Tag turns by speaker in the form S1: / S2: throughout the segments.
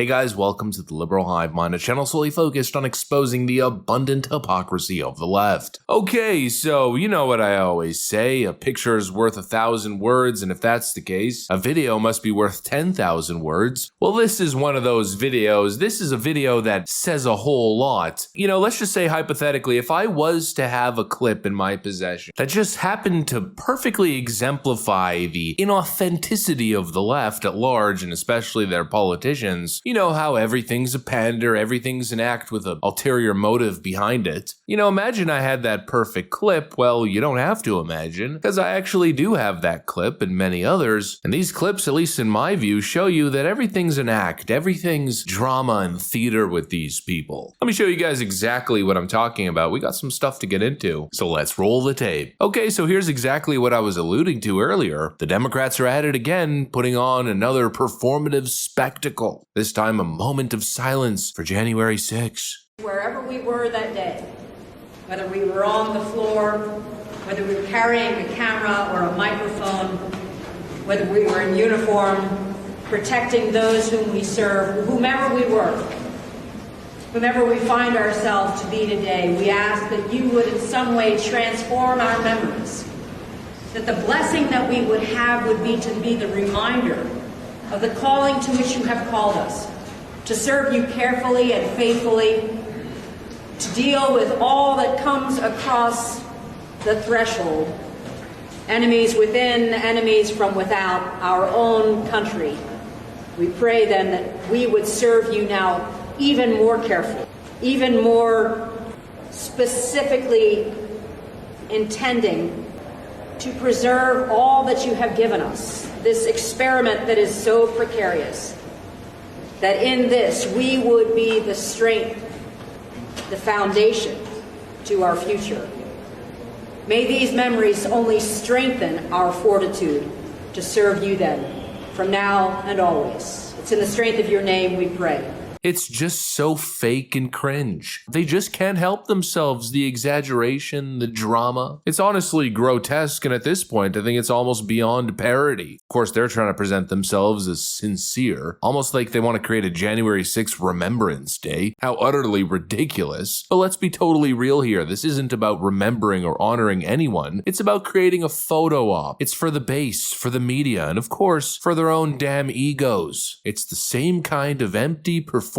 S1: Hey guys, welcome to the Liberal Hive Mind, a channel solely focused on exposing the abundant hypocrisy of the left. Okay, so you know what I always say, a picture is worth 1,000 words, and if that's the case, a video must be worth 10,000 words. Well, this is one of those videos. This is a video that says a whole lot. You know, let's just say hypothetically, if I was to have a clip in my possession that just happened to perfectly exemplify the inauthenticity of the left at large, and especially their politicians, you know how everything's a pander, everything's an act with an ulterior motive behind it. You know, imagine I had that perfect clip. Well, you don't have to imagine, because I actually do have that clip and many others. And these clips, at least in my view, show you that everything's an act, everything's drama and theater with these people. Let me show you guys exactly what I'm talking about. We got some stuff to get into, so let's roll the tape. Okay, so here's exactly what I was alluding to earlier. The Democrats are at it again, putting on another performative spectacle. This time a moment of silence for January 6th.
S2: Wherever we were that day, whether we were on the floor, whether we were carrying a camera or a microphone, whether we were in uniform, protecting those whom we serve, whomever we were, whomever we find ourselves to be today, we ask that you would in some way transform our memories, that the blessing that we would have would be to be the reminder of the calling to which you have called us, to serve you carefully and faithfully, to deal with all that comes across the threshold, enemies within, enemies from without our own country. We pray then that we would serve you now even more carefully, even more specifically intending to preserve all that you have given us, this experiment that is so precarious, that in this we would be the strength, the foundation to our future. May these memories only strengthen our fortitude to serve you then, from now and always. It's in the strength of your name we pray.
S1: It's just so fake and cringe. They just can't help themselves, the exaggeration, the drama. It's honestly grotesque, and at this point, I think it's almost beyond parody. Of course, they're trying to present themselves as sincere, almost like they want to create a January 6th Remembrance Day. How utterly ridiculous. But let's be totally real here. This isn't about remembering or honoring anyone. It's about creating a photo op. It's for the base, for the media, and of course, for their own damn egos. It's the same kind of empty, performative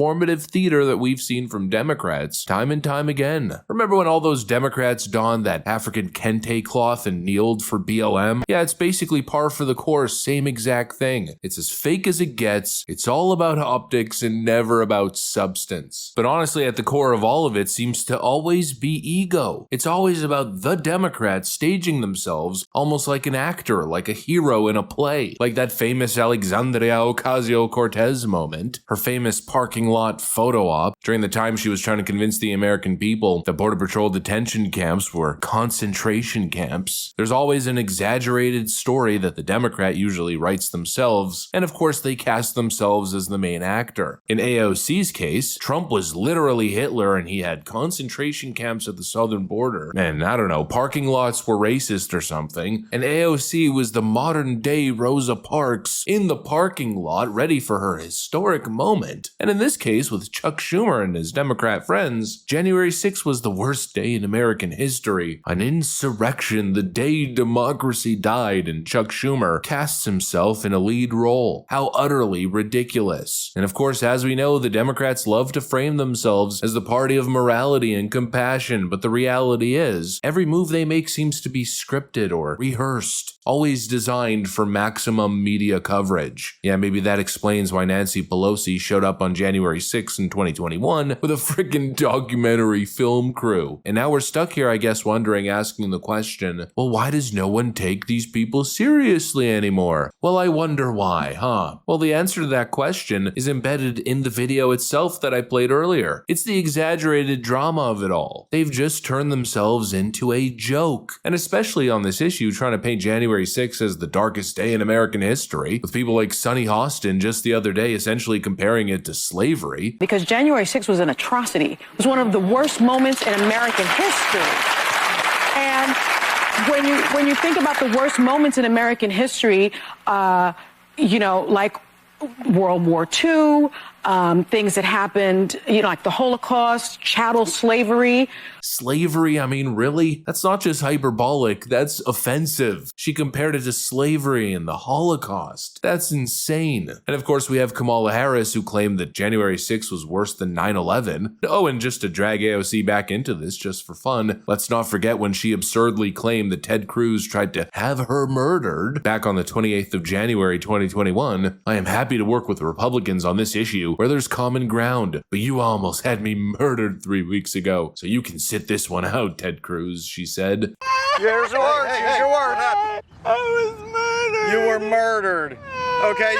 S1: theater that we've seen from Democrats time and time again. Remember when all those Democrats donned that African kente cloth and kneeled for BLM? Yeah, it's basically par for the course, same exact thing. It's as fake as it gets, it's all about optics and never about substance. But honestly, at the core of all of it seems to always be ego. It's always about the Democrats staging themselves almost like an actor, like a hero in a play. Like that famous Alexandria Ocasio-Cortez moment, her famous parking lot photo op during the time she was trying to convince the American people that Border Patrol detention camps were concentration camps. There's always an exaggerated story that the Democrat usually writes themselves, and of course they cast themselves as the main actor. In AOC's case, Trump was literally Hitler and he had concentration camps at the southern border, and I don't know, parking lots were racist or something, and AOC was the modern day Rosa Parks in the parking lot ready for her historic moment. And in this case, with Chuck Schumer and his Democrat friends, January 6th was the worst day in American history. An insurrection, the day democracy died, and Chuck Schumer casts himself in a lead role. How utterly ridiculous. And of course, as we know, the Democrats love to frame themselves as the party of morality and compassion, but the reality is, every move they make seems to be scripted or rehearsed, always designed for maximum media coverage. Yeah, maybe that explains why Nancy Pelosi showed up on January 6th in 2021 with a freaking documentary film crew. And now we're stuck here, I guess, wondering, asking the question, well, why does no one take these people seriously anymore? Well, I wonder why, huh? Well, the answer to that question is embedded in the video itself that I played earlier. It's the exaggerated drama of it all. They've just turned themselves into a joke. And especially on this issue, trying to paint January 6th as the darkest day in American history, with people like Sonny Hostin just the other day essentially comparing it to slavery.
S3: Because January 6th was an atrocity. It was one of the worst moments in American history. And when you think about the worst moments in American history, you know, like World War II, things that happened, like the Holocaust, chattel slavery.
S1: Slavery, I mean, really? That's not just hyperbolic, that's offensive. She compared it to slavery and the Holocaust. That's insane. And of course, we have Kamala Harris, who claimed that January 6th was worse than 9/11. Oh, and just to drag AOC back into this just for fun, let's not forget when she absurdly claimed that Ted Cruz tried to have her murdered back on the 28th of January 2021. I am happy to work with Republicans on this issue where there's common ground, but you almost had me murdered 3 weeks ago, so you can sit this one out, Ted Cruz, she said.
S4: Here's your words, here's your words.
S5: I was murdered.
S4: You were murdered. Okay,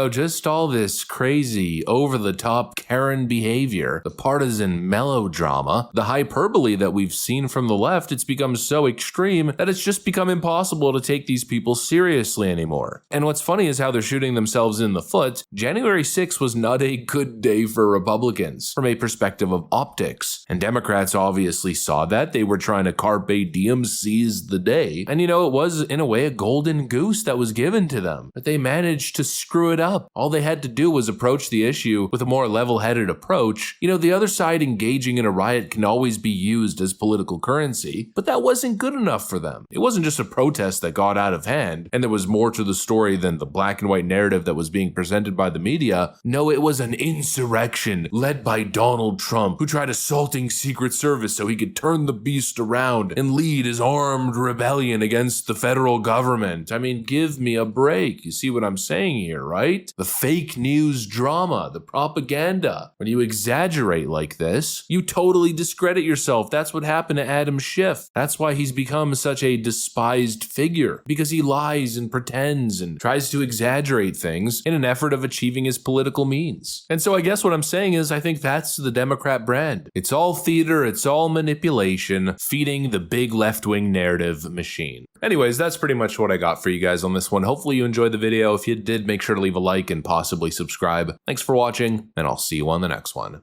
S1: Just all this crazy, over-the-top Karen behavior, the partisan melodrama, the hyperbole that we've seen from the left, it's become so extreme that it's just become impossible to take these people seriously anymore. And what's funny is how they're shooting themselves in the foot. January 6th was not a good day for Republicans from a perspective of optics. And Democrats obviously saw that. They were trying to carpe diem seize the day. And it was in a way a golden goose that was given to them. But they managed to screw it up. All they had to do was approach the issue with a more level-headed approach. The other side engaging in a riot can always be used as political currency, but that wasn't good enough for them. It wasn't just a protest that got out of hand, and there was more to the story than the black and white narrative that was being presented by the media. No, it was an insurrection led by Donald Trump, who tried assaulting Secret Service so he could turn the beast around and lead his armed rebellion against the federal government. I mean, give me a break. You see what I'm saying here, right? The fake news drama, the propaganda. When you exaggerate like this, you totally discredit yourself. That's what happened to Adam Schiff. That's why he's become such a despised figure, because he lies and pretends and tries to exaggerate things in an effort of achieving his political means. And so I guess what I'm saying is I think that's the Democrat brand. It's all theater, it's all manipulation, feeding the big left-wing narrative machine. Anyways, that's pretty much what I got for you guys on this one. Hopefully you enjoyed the video. If you did, make sure to leave a like and possibly subscribe. Thanks for watching, and I'll see you on the next one.